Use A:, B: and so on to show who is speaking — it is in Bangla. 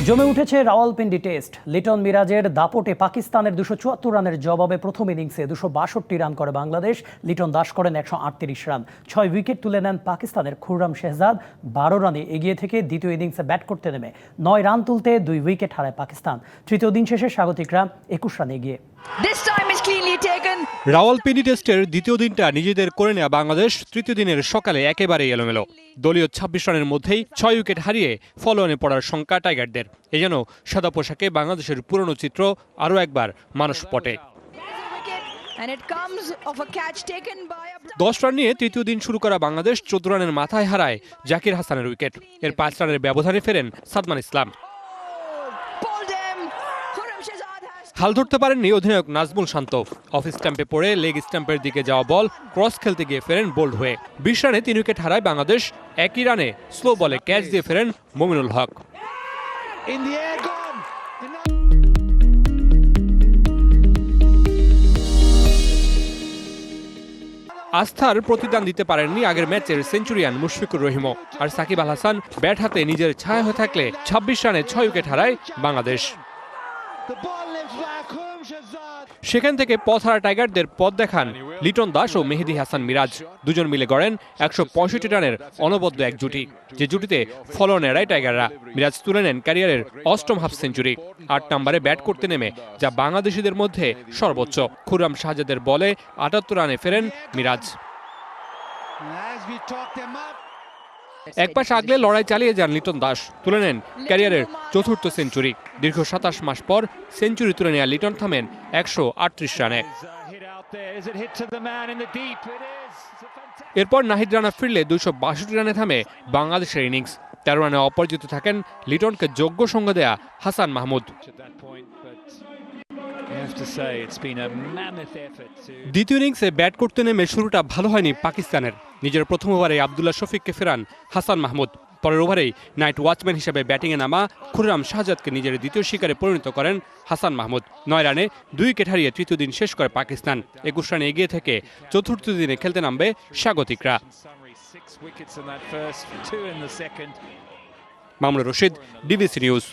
A: জমে উঠেছে রাওয়ালপিন্ডি টেস্ট। লিটন মিরাজের দাপটে পাকিস্তানের 274 রানের জবাবে প্রথম ইনিংসে 262 রান করে বাংলাদেশ। লিটন দাস করেন 138 রান, 6 উইকেট তুলে নেন পাকিস্তানের খুররাম শেহজাদ। 12 রানে এগিয়ে থেকে দ্বিতীয় ইনিংসে ব্যাট করতে নেমে 9 রান তুলতে 2 উইকেট হারায় পাকিস্তান। তৃতীয় দিন শেষে স্বাগতিকরা 21 রানে এগিয়ে।
B: রাওয়ালপিন্ডি টেস্টের দ্বিতীয় দিনটা নিজেদের করে নেওয়া বাংলাদেশ তৃতীয় দিনের সকালে একেবারেই এলোমেলো। দলীয় 26 রানের মধ্যেই 6 উইকেট হারিয়ে ফলোঅনে পড়ার শঙ্কা টাইগারদের। এ যেন সাদা পোশাকে বাংলাদেশের পুরনো চিত্র আরও একবার মানসপটে। 10 রান নিয়ে তৃতীয় দিন শুরু করা বাংলাদেশ 14 রানের মাথায় হারায় জাকির হাসানের উইকেট। এর 5 রানের ব্যবধানে ফেরেন সাদমান ইসলাম। হাল ধরতে পারেননি অধিনায়ক নাজমুল শান্ত। অফ স্ট্যাম্পে পড়ে লেগ স্ট্যাম্পের দিকে যাওয়া বল ক্রস খেলতে গিয়ে ফেরেন বোল্ড হয়ে। 20 রানে 3 উইকেট হারায় বাংলাদেশ। একই রানে স্লো বলে ক্যাচ দিয়ে ফেরেন মমিনুল হক। আস্থার প্রতিদান দিতে পারেননি আগের ম্যাচের সেঞ্চুরিয়ান মুশফিকুর রহিমও। আর সাকিব আল হাসান ব্যাট হাতে নিজের ছায়া হয়ে থাকলে 26 রানে 6 উইকেট হারায় বাংলাদেশ। সেখান থেকে পথ হারা টাইগারদের পথ দেখান লিটন দাস ও মেহেদী হাসান মিরাজ। দুজন মিলে গড়েন 165 রানের অনবদ্য এক জুটি, যে জুটিতে ফলোঅন এড়ায় টাইগাররা। মিরাজ তুলে নেন ক্যারিয়ারের 8ম হাফ সেঞ্চুরি। 8 নম্বরে ব্যাট করতে নেমে যা বাংলাদেশিদের মধ্যে সর্বোচ্চ। খুররাম শাহজাদের বলে 78 রানে ফেরেন মিরাজ। এক পাশ আগলে লড়াই চালিয়ে যান লিটন দাস, তুলে নেন ক্যারিয়ারের 4র্থ সেঞ্চুরি। দীর্ঘ 27 মাস পর সেঞ্চুরি তুলে নেওয়া লিটন থামেন 138 রানে। এরপর নাহিদ রানা ফিরলে 262 রানে থামে বাংলাদেশের ইনিংস। 13 রানে অপরাজিত থাকেন লিটনকে যোগ্য সঙ্গ দেয়া হাসান মাহমুদ। দ্বিতীয় ইনিংসে ব্যাট করতে নেমে শুরুটা ভালো হয়নি পাকিস্তানের। নিজের প্রথম ওভারে আবদুল্লাহ শফিককে ফেরান হাসান মাহমুদ। পরের ওভারেই নাইট ওয়াচম্যান হিসেবে ব্যাটিংয়ে নামা খুররাম শাহজাদকে নিজের দ্বিতীয় শিকারে পরিণত করেন হাসান মাহমুদ। 9 রানে 2 উইকেট হারিয়ে তৃতীয় দিন শেষ করে পাকিস্তান। 21 রানে এগিয়ে থেকে চতুর্থ দিনে খেলতে নামবে স্বাগতিকরা। Mamunur Rashid, DBC news.